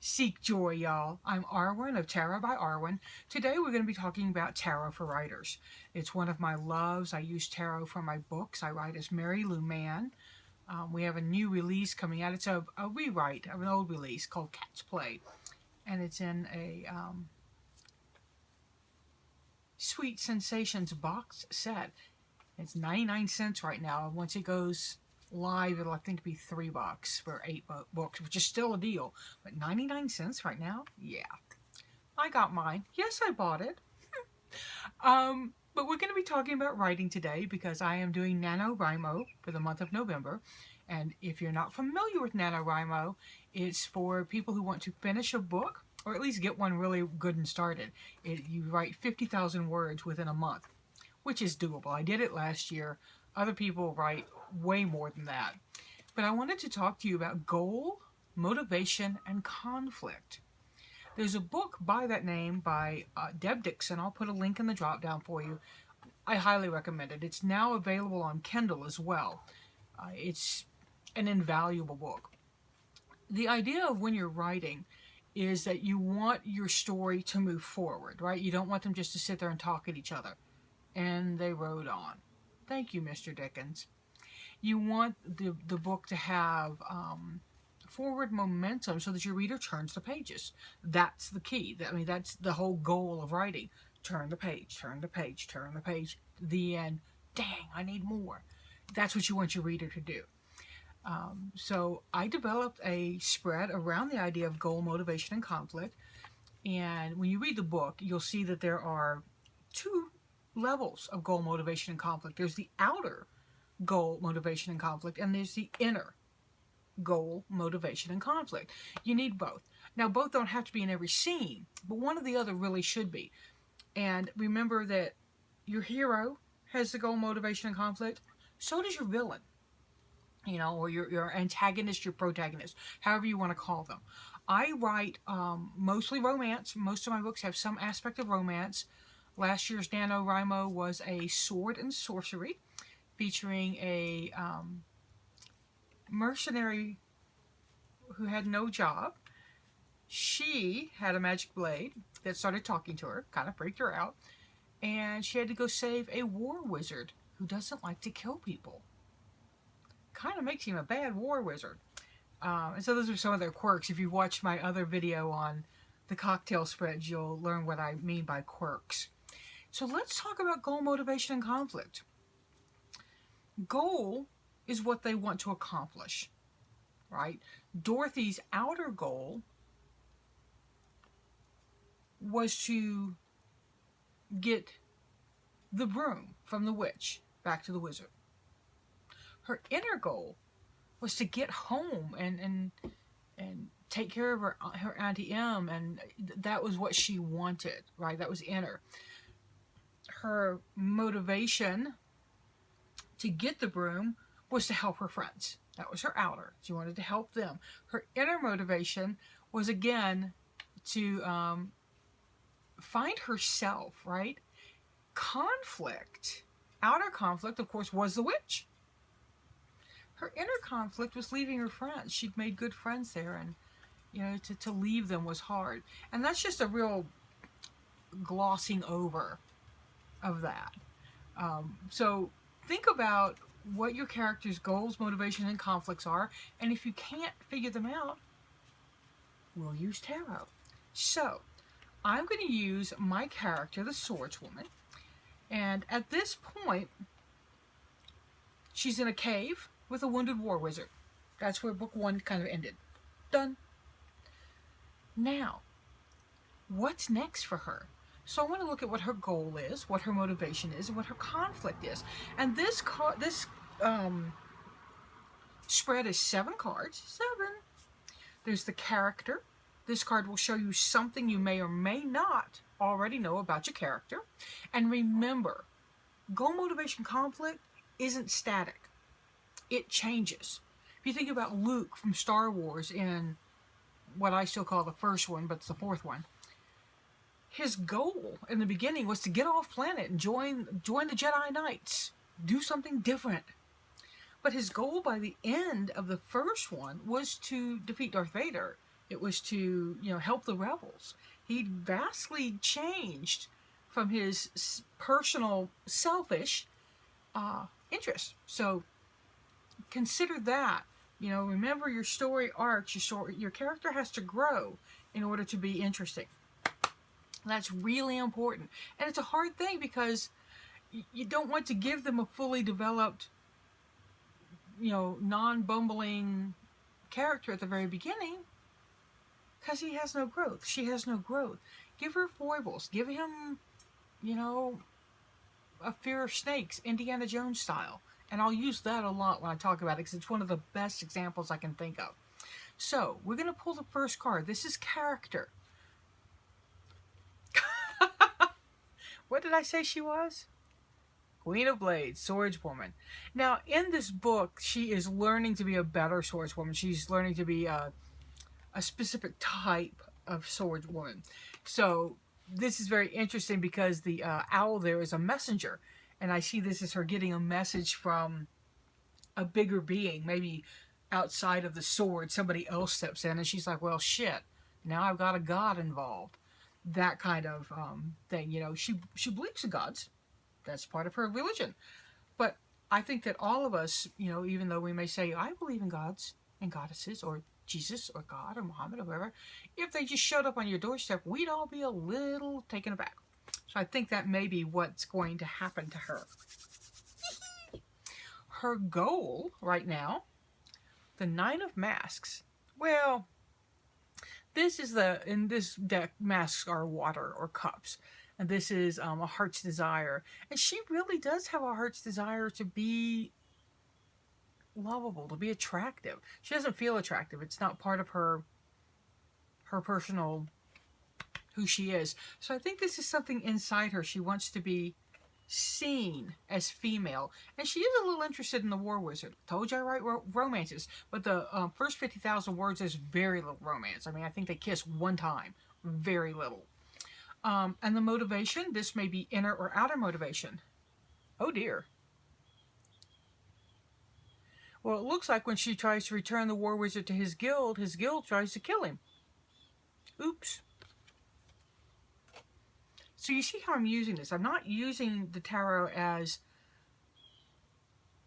Seek joy, y'all. I'm Arwen of Tarot by Arwen. Today we're going to be talking about tarot for writers. It's one of my loves. I use tarot for my books. I write as Mary Lou Mann. We have a new release coming out. It's a rewrite of an old release called Cat's Play. And it's in a Sweet Sensations box set. It's 99 cents right now. Once it goes live, it'll I think be $3 for 8 books, which is still a deal. But 99 cents right now? Yeah. I got mine. Yes, I bought it. But we're going to be talking about writing today because I am doing NaNoWriMo for the month of November. And if you're not familiar with NaNoWriMo, it's for people who want to finish a book or at least get one really good and started. You write 50,000 words within a month, which is doable. I did it last year. Other people write way more than that. But I wanted to talk to you about goal, motivation, and conflict. There's a book by that name by Deb Dixon. I'll put a link in the drop down for you. I highly recommend it. It's now available on Kindle as well. It's an invaluable book. The idea of when you're writing is that you want your story to move forward, right? You don't want them just to sit there and talk at each other. And they wrote on. Thank you, Mr. Dickens. You want the book to have forward momentum so that your reader turns the pages. That's the key. I mean, that's the whole goal of writing. Turn the page, turn the page, turn the page. The end. Dang, I need more. That's what you want your reader to do. So I developed a spread around the idea of goal, motivation, and conflict. And when you read the book, you'll see that there are 2 levels of goal, motivation, and conflict. There's the outer goal, motivation, and conflict, and there's the inner goal, motivation, and conflict. You need both. Now, both don't have to be in every scene, but one or the other really should be. And remember that your hero has the goal, motivation, and conflict. So does your villain, or your antagonist, your protagonist, however you want to call them. I write mostly romance. Most of my books have some aspect of romance. Last year's NaNoWriMo was a sword and sorcery featuring a mercenary who had no job. She had a magic blade that started talking to her, kind of freaked her out, and she had to go save a war wizard who doesn't like to kill people. Kind of makes him a bad war wizard. And so those are some of their quirks. If you watch my other video on the cocktail spreads, you'll learn what I mean by quirks. So let's talk about goal, motivation, and conflict. Goal is what they want to accomplish, right? Dorothy's outer goal was to get the broom from the witch back to the wizard. Her inner goal was to get home and take care of her Auntie M, and that was what she wanted, right? That was inner. Her motivation to get the broom was to help her friends. That was her outer. She wanted to help them. Her inner motivation was, again, to find herself, right? Conflict. Outer conflict, of course, was the witch. Her inner conflict was leaving her friends. She'd made good friends there, and to leave them was hard. And that's just a real glossing over of that. So think about what your character's goals, motivation, and conflicts are, and if you can't figure them out, we'll use tarot. So I'm going to use my character, the swordswoman, and at this point, she's in a cave with a wounded war wizard. That's where book 1 kind of ended. Done. Now, what's next for her? So I want to look at what her goal is, what her motivation is, and what her conflict is. And this spread is 7 cards. 7. There's the character. This card will show you something you may or may not already know about your character. And remember, goal, motivation, conflict isn't static. It changes. If you think about Luke from Star Wars in what I still call the first one, but it's the 4th one, his goal in the beginning was to get off planet and join the Jedi Knights, do something different. But his goal by the end of the first one was to defeat Darth Vader It was to, help the rebels. He'd vastly changed from his personal, selfish interest. So consider that. Remember your story arcs. Your character has to grow in order to be interesting. That's really important. And it's a hard thing because you don't want to give them a fully developed, non-bumbling character at the very beginning because he has no growth. She has no growth. Give her foibles. Give him, a fear of snakes, Indiana Jones style. And I'll use that a lot when I talk about it because it's one of the best examples I can think of. So, we're going to pull the first card. This is character. What did I say she was? Queen of Blades, swordswoman. Now, in this book, she is learning to be a better swordswoman. She's learning to be a specific type of swordswoman. So, this is very interesting because the owl there is a messenger. And I see this as her getting a message from a bigger being, maybe outside of the sword. Somebody else steps in and she's like, well, shit, now I've got a god involved. That kind of thing. She believes in gods. That's part of her religion. But I think that all of us, even though we may say, I believe in gods and goddesses or Jesus or God or Muhammad or whoever, if they just showed up on your doorstep, we'd all be a little taken aback. So I think that may be what's going to happen to her. Her goal right now, the Nine of Masks. Well, in this deck, masks are water or cups. And this is a heart's desire. And she really does have a heart's desire to be lovable, to be attractive. She doesn't feel attractive. It's not part of her personal who she is. So I think this is something inside her. She wants to be seen as female. And she is a little interested in the War Wizard. Told you I write romances. But the first 50,000 words is very little romance. I mean, I think they kiss one time. Very little. And the motivation, this may be inner or outer motivation. Oh dear. Well, it looks like when she tries to return the War Wizard to his guild tries to kill him. Oops. So you see how I'm using this. I'm not using the tarot as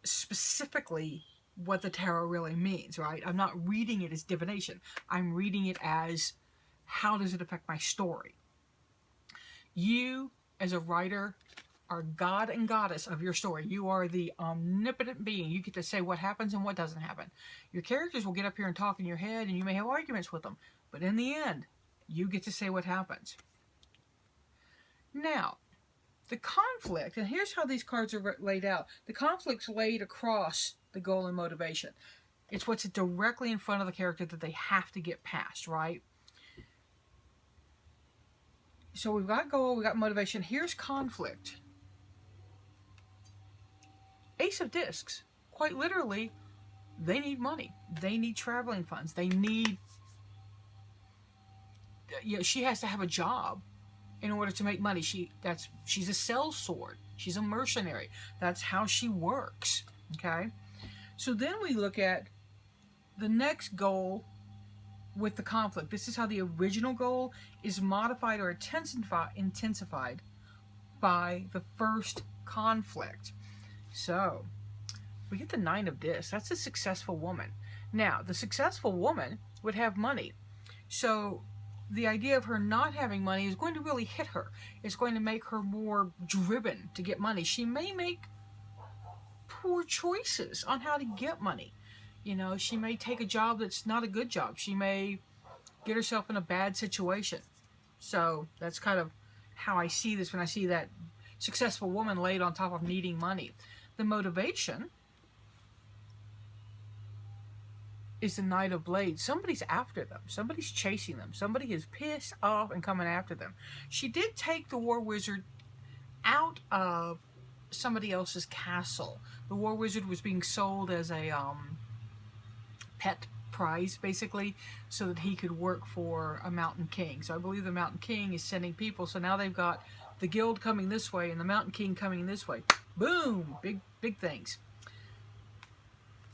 specifically what the tarot really means, right? I'm not reading it as divination. I'm reading it as how does it affect my story. You, as a writer, are God and Goddess of your story. You are the omnipotent being. You get to say what happens and what doesn't happen. Your characters will get up here and talk in your head, and you may have arguments with them. But in the end, you get to say what happens. Now, the conflict, and here's how these cards are laid out. The conflict's laid across the goal and motivation. It's what's directly in front of the character that they have to get past, right? So we've got goal, we've got motivation. Here's conflict. Ace of Discs. Quite literally, they need money. They need traveling funds. They need... she has to have a job in order to make money. She's a sellsword. She's a mercenary. That's how she works. Okay? So then we look at the next goal with the conflict. This is how the original goal is modified or intensified by the first conflict. So, we get the Nine of Discs. That's a successful woman. Now, the successful woman would have money. So, the idea of her not having money is going to really hit her. It's going to make her more driven to get money. She may make poor choices on how to get money. She may take a job that's not a good job. She may get herself in a bad situation. So that's kind of how I see this when I see that successful woman laid on top of needing money. The motivation is the Knight of Blades. Somebody's after them. Somebody's chasing them. Somebody is pissed off and coming after them. She did take the War Wizard out of somebody else's castle. The War Wizard was being sold as a pet prize, basically, so that he could work for a Mountain King. So I believe the Mountain King is sending people. So now they've got the guild coming this way and the Mountain King coming this way. Boom! Big things.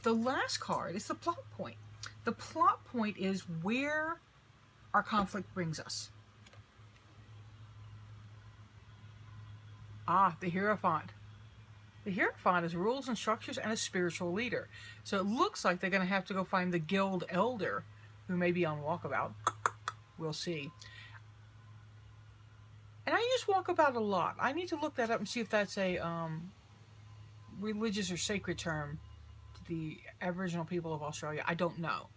The last card is the plot point. The plot point is where our conflict brings us. Ah, the Hierophant. The Hierophant is rules and structures and a spiritual leader. So it looks like they're going to have to go find the guild elder who may be on walkabout. We'll see. And I use walkabout a lot. I need to look that up and see if that's a religious or sacred term to the Aboriginal people of Australia. I don't know.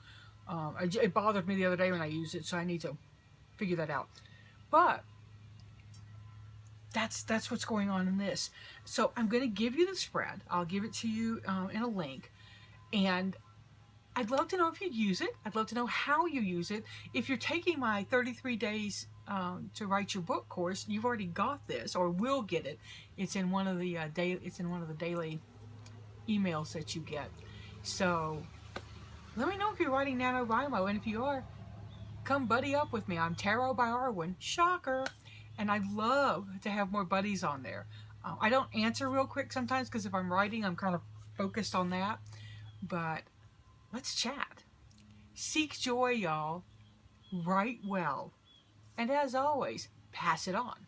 It bothered me the other day when I used it, so I need to figure that out. But that's what's going on in this. So I'm going to give you the spread. I'll give it to you in a link. And I'd love to know if you use it. I'd love to know how you use it. If you're taking my 33 days to write your book course, you've already got this or will get it. It's in one of the daily emails that you get. So let me know if you're writing NaNoWriMo, and if you are, come buddy up with me. I'm Tarot by Arwen. Shocker. And I'd love to have more buddies on there. I don't answer real quick sometimes because if I'm writing, I'm kind of focused on that. But let's chat. Seek joy, y'all. Write well. And as always, pass it on.